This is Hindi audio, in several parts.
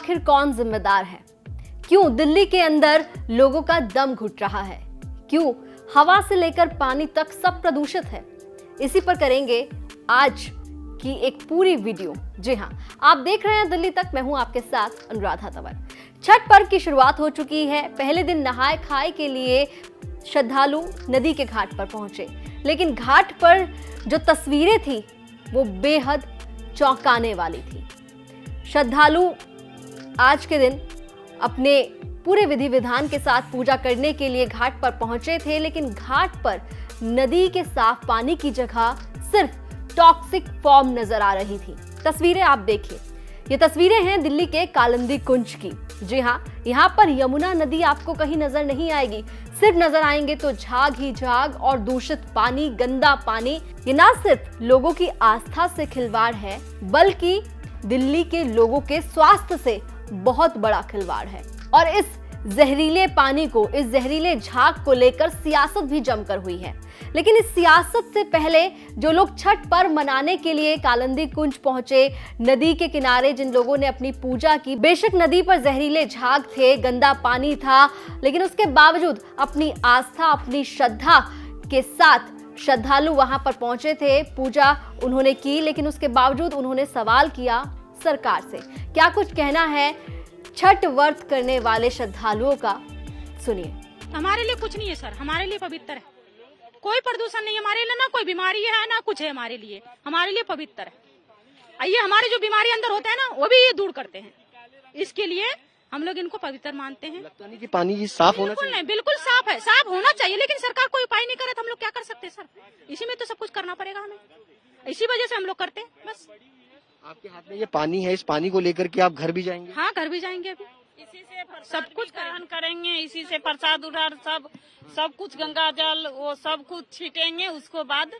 आखिर कौन जिम्मेदार है? क्यों दिल्ली के अंदर लोगों का दम घुट रहा है? क्यों हवा से लेकर पानी तक सब प्रदूषित है? इसी पर करेंगे आज की एक पूरी वीडियो। जी हां, आप देख रहे हैं दिल्ली तक। मैं हूं आपके साथ अनुराधा तंवर। छठ पर्व की शुरुआत हो चुकी है। पहले दिन नहाए खाए के लिए श्रद्धालु नदी के घाट पर पहुंचे, लेकिन घाट पर जो तस्वीरें थी वो बेहद चौंकाने वाली थी। श्रद्धालु आज के दिन अपने पूरे विधि विधान के साथ पूजा करने के लिए घाट पर पहुंचे थे, लेकिन घाट पर नदी के साफ पानी की जगह सिर्फ टॉक्सिक फॉर्म नजर आ रही थी। तस्वीरें आप देखिए, ये तस्वीरें हैं दिल्ली के कालिंदी कुंज की। जी हां, यहां पर यमुना नदी आपको कहीं नजर नहीं आएगी, सिर्फ नजर आएंगे तो झाग ही झाग और दूषित पानी, गंदा पानी। ये ना सिर्फ लोगों की आस्था से खिलवाड़ है, बल्कि दिल्ली के लोगों के स्वास्थ्य से बहुत बड़ा खिलवाड़ है। और इस जहरीले पानी को, इस जहरीले झाग को लेकर सियासत भी जमकर हुई है। लेकिन इस सियासत से पहले जो लोग छठ पर्व मनाने के लिए कालिंदी कुंज पहुंचे, नदी के किनारे जिन लोगों ने अपनी पूजा की, बेशक नदी पर जहरीले झाग थे, गंदा पानी था, लेकिन उसके बावजूद अपनी आस्था, अपनी श्रद्धा के साथ श्रद्धालु वहां पर पहुंचे थे, पूजा उन्होंने की। लेकिन उसके बावजूद उन्होंने सवाल किया सरकार से। क्या कुछ कहना है छठ व्रत करने वाले श्रद्धालुओं का, सुनिए। हमारे लिए कुछ नहीं है सर, हमारे लिए पवित्र है। कोई प्रदूषण नहीं है हमारे लिए, ना कोई बीमारी है ना कुछ है। हमारे लिए पवित्र है। ये हमारे जो बीमारी अंदर होते हैं ना, वो भी ये दूर करते हैं। इसके लिए हम लोग इनको पवित्र मानते हैं। लगता नहीं कि पानी ये साफ होना चाहिए? नहीं, बिल्कुल साफ है, साफ होना चाहिए। लेकिन सरकार कोई उपाय नहीं करे तो हम लोग क्या कर सकते हैं सर? इसी में तो सब कुछ करना पड़ेगा हमें, इसी वजह से हम लोग करते हैं बस। आपके हाथ में ये पानी है, इस पानी को लेकर के आप घर भी जाएंगे? हाँ, घर भी जाएंगे। अभी इसी से सब कुछ ग्रहण करेंगे, इसी से प्रसाद उड़ार सब कुछ, गंगा जल वो सब कुछ छीटेंगे। उसको बाद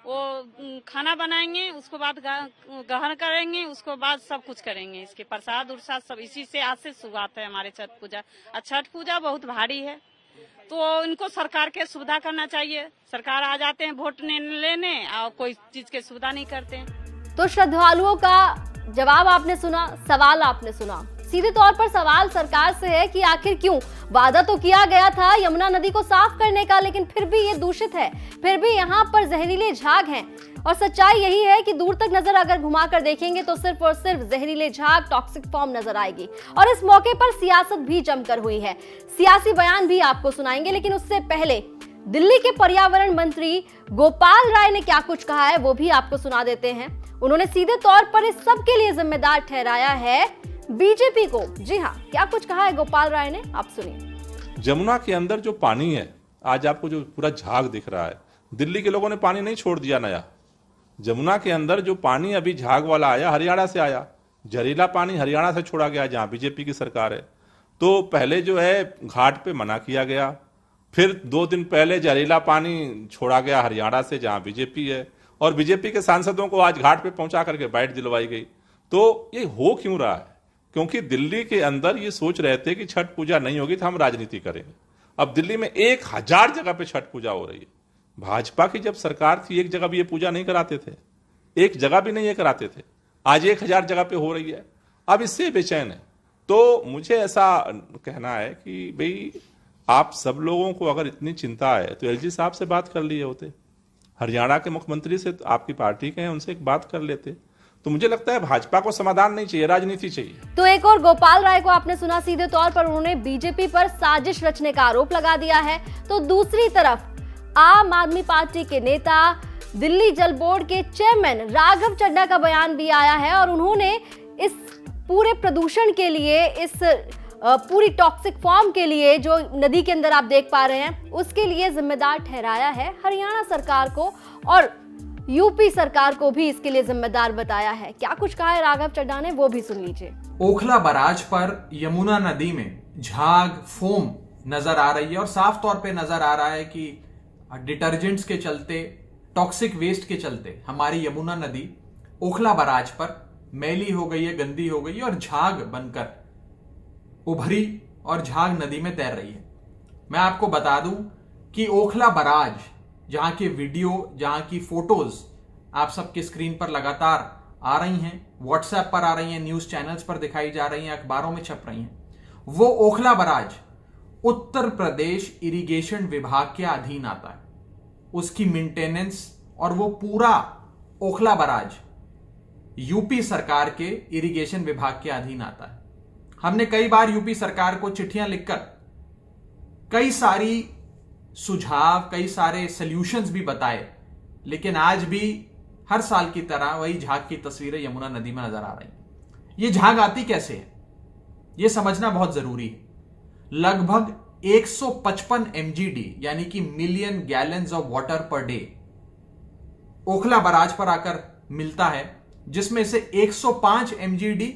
वो खाना बनाएंगे, उसको बाद ग्रहण करेंगे, उसको बाद सब कुछ करेंगे। इसके प्रसाद उरसाद सब इसी से आज से शुरुआत है हमारे छठ पूजा। और छठ पूजा बहुत भारी है, तो इनको सरकार के सुविधा करना चाहिए। सरकार आ जाते हैं वोट लेने और कोई चीज के सुविधा नहीं करते हैं। तो श्रद्धालुओं का जवाब आपने सुना, सवाल आपने सुना। सीधे तौर पर सवाल सरकार से है कि आखिर क्यों? वादा तो किया गया था यमुना नदी को साफ करने का, लेकिन फिर भी ये दूषित है, फिर भी यहाँ पर जहरीले झाग हैं। और सच्चाई यही है कि दूर तक नजर अगर घुमाकर देखेंगे तो सिर्फ और सिर्फ जहरीले झाग, टॉक्सिक फॉर्म नजर आएगी। और इस मौके पर सियासत भी जमकर हुई है, सियासी बयान भी आपको सुनाएंगे। लेकिन उससे पहले दिल्ली के पर्यावरण मंत्री गोपाल राय ने क्या कुछ कहा है वो भी आपको सुना देते हैं। उन्होंने सीधे तौर पर इस सब के लिए जिम्मेदार ठहराया है बीजेपी को। जी हाँ, क्या कुछ कहा है गोपाल राय ने, आप सुनिए। जमुना के अंदर जो पानी है, आज आपको जो पूरा झाग दिख रहा है, दिल्ली के लोगों ने पानी नहीं छोड़ दिया नया। जमुना के अंदर जो पानी अभी झाग वाला आया, हरियाणा से आया। जहरीला पानी हरियाणा से छोड़ा गया, जहां बीजेपी की सरकार है। तो पहले जो है घाट पे मना किया गया, फिर 2 दिन पहले जहरीला पानी छोड़ा गया हरियाणा से, जहां बीजेपी है। और बीजेपी के सांसदों को आज घाट पे पहुंचा करके बाइट दिलवाई गई। तो ये हो क्यों रहा है? क्योंकि दिल्ली के अंदर ये सोच रहे थे कि छठ पूजा नहीं होगी तो हम राजनीति करेंगे। अब दिल्ली में 1000 जगह पे छठ पूजा हो रही है। भाजपा की जब सरकार थी, एक जगह भी ये पूजा नहीं कराते थे, एक जगह भी नहीं ये कराते थे। आज 1000 जगह पे हो रही है। अब इससे बेचैन है। तो मुझे ऐसा कहना है कि भाई, आप सब लोगों को अगर इतनी चिंता है तो एलजी साहब से बात कर लिए होते, हरियाणा के मुख्यमंत्री से, तो आपकी पार्टी के हैं, उनसे एक बात कर लेते। तो मुझे लगता है भाजपा को समाधान नहीं चाहिए, राजनीति चाहिए। तो एक और गोपाल राय को आपने सुना, सीधे तौर पर उन्होंने बीजेपी पर साजिश रचने का आरोप लगा दिया है। तो दूसरी तरफ आम आदमी पार्टी के नेता, दिल्ली जल बोर्ड के चेयरमैन राघव चड्ढा का बयान भी आया है और उन्होंने इस पूरे प्रदूषण के लिए, इस पूरी टॉक्सिक फॉर्म के लिए जो नदी के अंदर आप देख पा रहे हैं, उसके लिए जिम्मेदार ठहराया है हरियाणा सरकार को, और यूपी सरकार को भी इसके लिए जिम्मेदार बताया है। क्या कुछ कहा है राघव चड्ढा ने, वो भी सुन लीजिए। ओखला बराज पर यमुना नदी में झाग, फोम नजर आ रही है और साफ तौर पे नजर आ रहा है कि डिटर्जेंट्स के चलते, टॉक्सिक वेस्ट के चलते हमारी यमुना नदी ओखला बराज पर मैली हो गई है, गंदी हो गई है और झाग बनकर उभरी और झाग नदी में तैर रही है। मैं आपको बता दूं कि ओखला बराज, जहां के वीडियो, जहां की फोटोज आप सबकी स्क्रीन पर लगातार आ रही हैं, व्हाट्सएप पर आ रही हैं, न्यूज चैनल्स पर दिखाई जा रही हैं, अखबारों में छप रही हैं, वो ओखला बराज उत्तर प्रदेश इरिगेशन विभाग के अधीन आता है। उसकी मेंटेनेंस और वो पूरा ओखला बराज यूपी सरकार के इरिगेशन विभाग के अधीन आता है। हमने कई बार यूपी सरकार को चिट्ठियां लिखकर कई सारी सुझाव, कई सारे सॉल्यूशंस भी बताए, लेकिन आज भी हर साल की तरह वही झाग की तस्वीरें यमुना नदी में नजर आ रही हैं। ये झाग आती कैसे है, यह समझना बहुत जरूरी है। लगभग 155 MGD यानी कि million gallons of water per day Okhla barrage पर आकर मिलता है, जिसमें से 105 MGD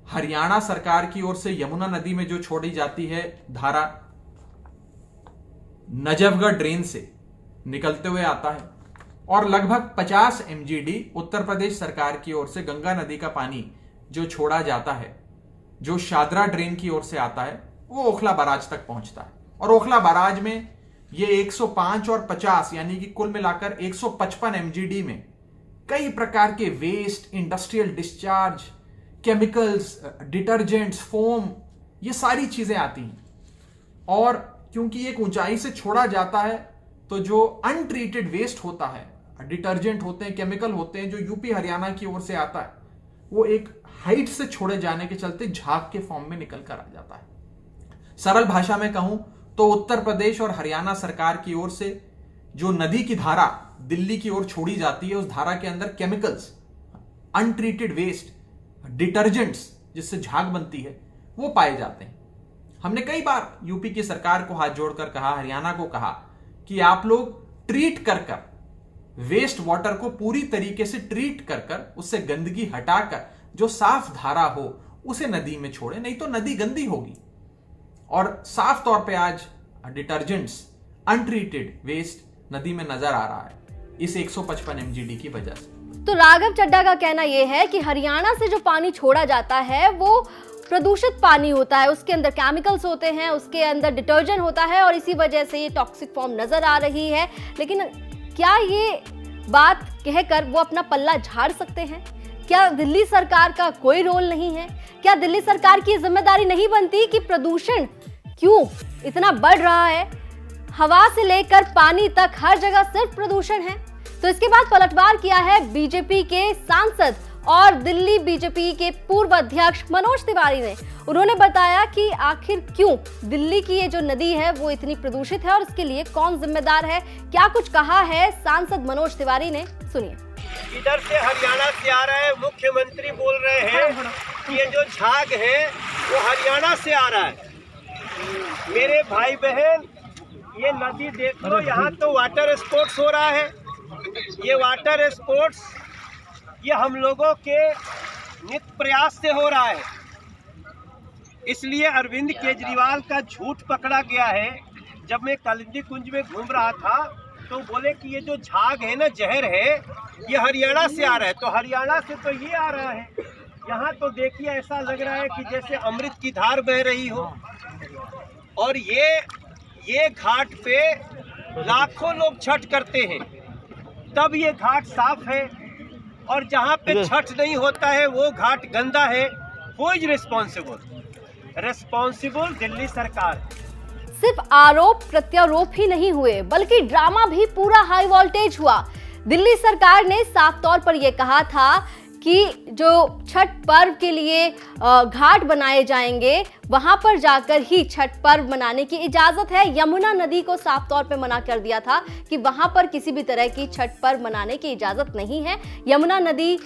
हरियाणा सरकार की ओर से यमुना नदी में जो छोड़ी जाती है धारा नजफगढ़ ड्रेन से निकलते हुए आता है, और लगभग 50 MGD उत्तर प्रदेश सरकार की ओर से गंगा नदी का पानी जो छोड़ा जाता है, जो शादरा ड्रेन की ओर से आता है, वो ओखला बराज तक पहुंचता है। और ओखला बराज में ये 105 और 50 यानी कि कुल मिलाकर 155 MGD में कई प्रकार के waste, industrial discharge, chemicals, detergents, foam, ये सारी चीजें आती हैं। और क्योंकि एक ऊंचाई से छोड़ा जाता है तो जो अनट्रीटेड वेस्ट होता है, डिटर्जेंट होते हैं, केमिकल होते हैं, जो यूपी हरियाणा की ओर से आता है, वो एक हाइट से छोड़े जाने के चलते झाग के फॉर्म में निकल कर आ जाता है। सरल भाषा में कहूं तो उत्तर प्रदेश और हरियाणा सरकार की ओर से जो नदी की धारा दिल्ली की ओर छोड़ी जाती है, उस धारा के अंदर केमिकल्स, अनट्रीटेड वेस्ट, डिटर्जेंट्स जिससे झाग बनती है, वो पाए जाते हैं। हमने कई बार यूपी की सरकार को हाथ जोड़कर कहा, हरियाणा को कहा कि आप लोग ट्रीट कर वेस्ट वाटर को पूरी तरीके से ट्रीट कर उससे गंदगी हटाकर जो साफ धारा हो उसे नदी में छोड़े, नहीं तो नदी गंदी होगी। और साफ तौर पे आज डिटर्जेंट्स, अनट्रीटेड वेस्ट नदी में नजर आ रहा है इस 155 MGD की वजह से। तो राघव चड्ढा का कहना यह है कि हरियाणा से जो पानी छोड़ा जाता है वो प्रदूषित पानी होता है, उसके अंदर केमिकल्स होते हैं, उसके अंदर डिटर्जेंट होता है, और इसी वजह से ये टॉक्सिक फॉर्म नजर आ रही है। लेकिन क्या ये बात कहकर वो अपना पल्ला झाड़ सकते हैं? क्या दिल्ली सरकार का कोई रोल नहीं है? क्या दिल्ली सरकार की जिम्मेदारी नहीं बनती कि प्रदूषण क्यों इतना बढ़ रहा है? हवा से लेकर पानी तक हर जगह सिर्फ प्रदूषण है। तो इसके बाद पलटवार किया है बीजेपी के सांसद और दिल्ली बीजेपी के पूर्व अध्यक्ष मनोज तिवारी ने। उन्होंने बताया कि आखिर क्यों दिल्ली की ये जो नदी है वो इतनी प्रदूषित है और इसके लिए कौन जिम्मेदार है। क्या कुछ कहा है सांसद मनोज तिवारी ने, सुनिए। इधर से हरियाणा से आ रहा है, मुख्यमंत्री बोल रहे हैं कि ये जो झाग है वो हरियाणा से आ रहा है। मेरे भाई बहन, ये नदी देख लो, यहाँ तो वाटर स्पोर्ट्स हो रहा है। ये वाटर स्पोर्ट्स ये हम लोगों के नित प्रयास से हो रहा है, इसलिए अरविंद केजरीवाल का झूठ पकड़ा गया है। जब मैं कालिंदी कुंज में घूम रहा था तो बोले कि ये जो झाग है ना, जहर है, ये हरियाणा से आ रहा है। तो हरियाणा से तो ये आ रहा है। यहाँ तो देखिए ऐसा लग रहा है कि जैसे अमृत की धार बह रही हो। और ये घाट पे लाखों लोग छठ करते हैं, तब ये घाट साफ है। और जहाँ पे छठ नहीं होता है वो घाट गंदा है। Who is responsible? दिल्ली सरकार। सिर्फ आरोप प्रत्यारोप ही नहीं हुए बल्कि ड्रामा भी पूरा हाई वोल्टेज हुआ। दिल्ली सरकार ने साफ तौर पर यह कहा था कि जो छठ पर्व के लिए घाट बनाए जाएंगे वहां पर जाकर ही छठ पर्व मनाने की इजाजत है। यमुना नदी को साफ तौर पे मना कर दिया था कि वहां पर किसी भी तरह की छठ पर्व मनाने की इजाजत नहीं है। यमुना नदी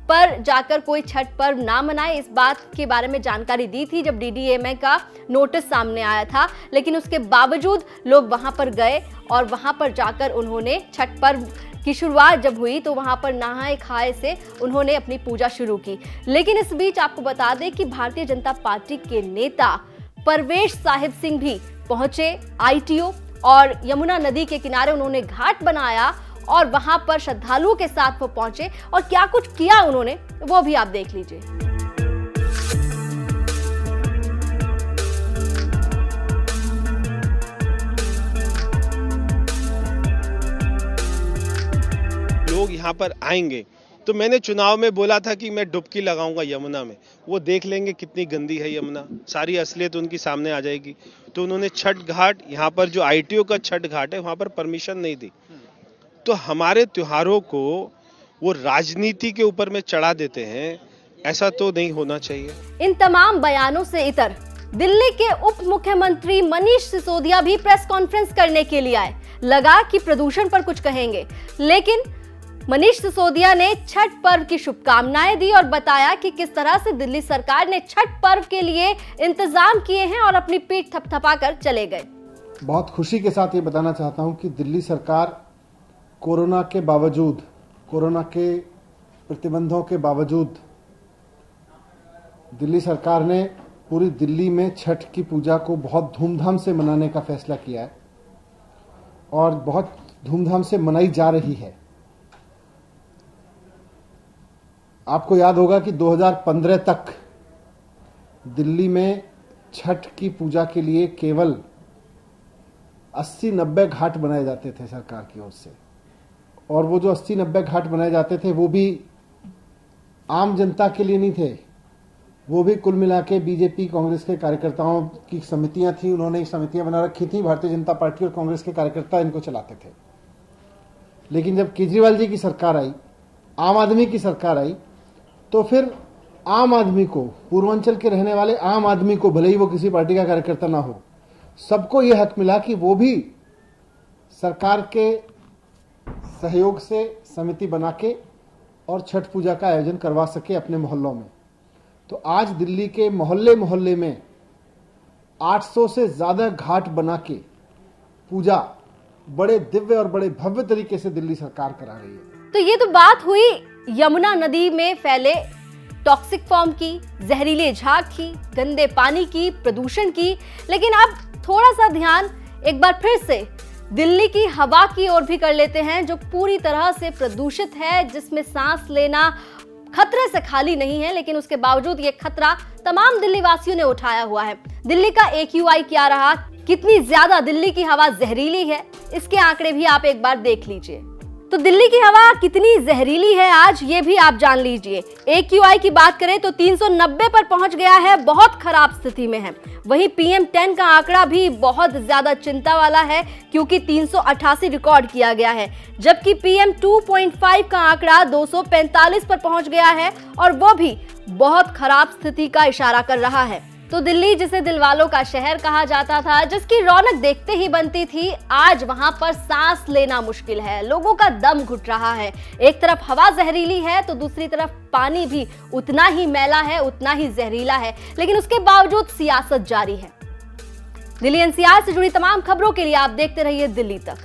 पर जाकर कोई छठ पर्व ना मनाए, इस बात के बारे में जानकारी दी थी जब DDMA का नोटिस सामने आया था। लेकिन उसके बावजूद लोग वहां पर गए और वहां पर जाकर उन्होंने छठ पर्व की शुरुआत जब हुई तो वहां पर नहाए खाए से उन्होंने अपनी पूजा शुरू की। लेकिन इस बीच आपको बता दें कि भारतीय जनता पार्टी के नेता परवेश साहिब सिंह भी पहुंचे ITO और यमुना नदी के किनारे उन्होंने घाट बनाया और वहां पर श्रद्धालुओं के साथ वो पहुंचे और क्या कुछ किया उन्होंने वो भी आप देख लीजिए। लोग यहाँ पर आएंगे तो मैंने चुनाव में बोला था कि मैं डुबकी लगाऊंगा यमुना में, वो देख लेंगे कितनी गंदी है यमुना, सारी असलियत उनकी सामने आ जाएगी। तो उन्होंने छठ घाट, यहाँ पर जो ITO का छठ घाट है वहां पर परमिशन नहीं दी। तो हमारे त्योहारों को वो राजनीति के ऊपर में चढ़ा देते हैं, ऐसा तो नहीं होना चाहिए। इन तमाम बयानों से इतर दिल्ली के उप मुख्यमंत्री मनीष सिसोदिया भी प्रेस कॉन्फ्रेंस करने के लिए आए। लगा कि प्रदूषण पर कुछ कहेंगे, लेकिन मनीष सिसोदिया ने छठ पर्व की शुभकामनाएं दी और बताया कि किस तरह से दिल्ली सरकार ने छठ पर्व के लिए इंतजाम किए हैं और अपनी पीठ थपथपाकर चले गए। बहुत खुशी के साथ ये बताना चाहता हूं कि दिल्ली सरकार कोरोना के बावजूद, कोरोना के प्रतिबंधों के बावजूद, दिल्ली सरकार ने पूरी दिल्ली में छठ की पूजा को बहुत धूमधाम से मनाने का फैसला किया है और बहुत धूमधाम से मनाई जा रही है। आपको याद होगा कि 2015 तक दिल्ली में छठ की पूजा के लिए केवल 80-90 घाट बनाए जाते थे सरकार की ओर से, और वो जो 80-90 घाट बनाए जाते थे वो भी आम जनता के लिए नहीं थे, वो भी कुल मिला के बीजेपी कांग्रेस के कार्यकर्ताओं की समितियां थी। उन्होंने समितियां बना रखी थी, भारतीय जनता पार्टी और कांग्रेस के कार्यकर्ता इनको चलाते थे। लेकिन जब केजरीवाल जी की सरकार आई, आम आदमी की सरकार आई, तो फिर आम आदमी को, पूर्वांचल के रहने वाले आम आदमी को, भले ही वो किसी पार्टी का कार्यकर्ता ना हो, सबको यह हक मिला कि वो भी सरकार के सहयोग से समिति बना के और छठ पूजा का आयोजन करवा सके अपने मोहल्लों में। तो आज दिल्ली के मोहल्ले मोहल्ले में 800 से ज्यादा घाट बना के पूजा बड़े दिव्य और बड़े भव्य तरीके से दिल्ली सरकार करा रही है। तो ये तो बात हुई यमुना नदी में फैले टॉक्सिक फॉर्म की, जहरीले झाग की, गंदे पानी की, प्रदूषण की। लेकिन अब थोड़ा सा ध्यान एक बार फिर से दिल्ली की हवा की ओर भी कर लेते हैं, जो पूरी तरह से प्रदूषित है, जिसमें सांस लेना खतरे से खाली नहीं है। लेकिन उसके बावजूद ये खतरा तमाम दिल्ली वासियों ने उठाया हुआ है। दिल्ली का AQI क्या रहा, कितनी ज्यादा दिल्ली की हवा जहरीली है, इसके आंकड़े भी आप एक बार देख लीजिए। तो दिल्ली की हवा कितनी जहरीली है आज ये भी आप जान लीजिए। AQI की बात करें तो 390 पर पहुंच गया है, बहुत खराब स्थिति में है। वहीं PM10 का आंकड़ा भी बहुत ज्यादा चिंता वाला है, क्योंकि 388 रिकॉर्ड किया गया है, जबकि PM2.5 का आंकड़ा 245 पर पहुंच गया है और वो भी बहुत खराब स्थिति का इशारा कर रहा है। तो दिल्ली, जिसे दिलवालों का शहर कहा जाता था, जिसकी रौनक देखते ही बनती थी, आज वहां पर सांस लेना मुश्किल है, लोगों का दम घुट रहा है। एक तरफ हवा जहरीली है तो दूसरी तरफ पानी भी उतना ही मैला है, उतना ही जहरीला है। लेकिन उसके बावजूद सियासत जारी है। दिल्ली NCR से जुड़ी तमाम खबरों के लिए आप देखते रहिए दिल्ली तक।